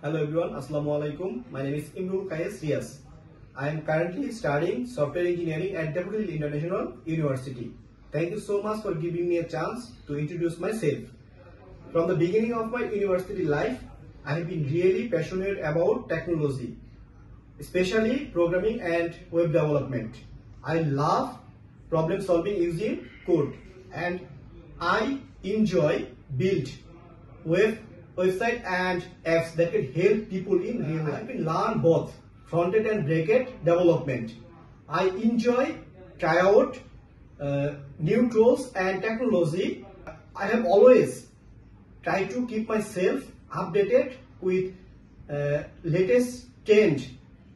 Hello everyone, Assalamu alaikum. My name is Imrul Kayes Riaz. I am currently studying software engineering at Daffodil International University. Thank you so much for giving me a chance to introduce myself. From the beginning of my university life, I have been really passionate about technology, especially programming and web development. I love problem solving using code, and I enjoy build website and apps that can help people in real life. I can learn both front-end and back-end development. I enjoy try out new tools and technology. I have always tried to keep myself updated with latest trend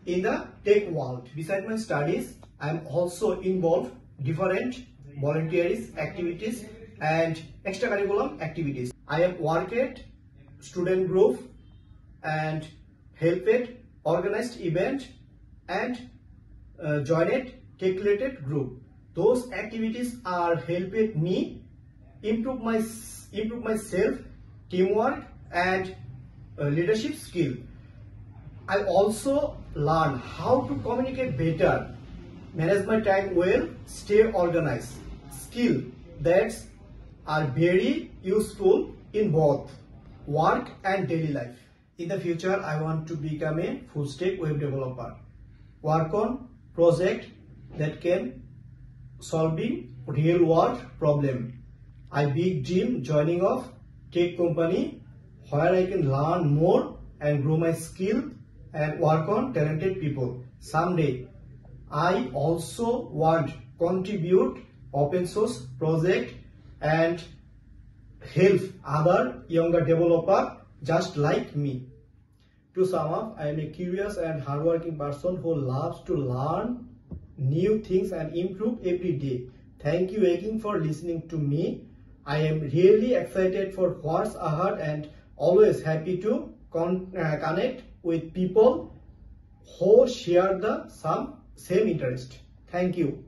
in the tech world. Besides my studies, I am also involved different volunteering activities and extracurricular activities. I have worked at student group and helped organized event and joined tech-related group. Those activities are helping me improve myself, teamwork and leadership skill. I also learn how to communicate better, manage my time well, stay organized. Skill that are very useful in both work and daily life. In the future, I want to become a full stack web developer. Work on project that can solving real world problem. I big dream joining of tech company where I can learn more and grow my skill and work on talented people. Someday, I also want contribute open source project and help other younger developer just like me. To sum up, I am a curious and hardworking person who loves to learn new things and improve every day. Thank you again for listening to me. I am really excited for what's ahead and always happy to connect with people who share the same interest. Thank you.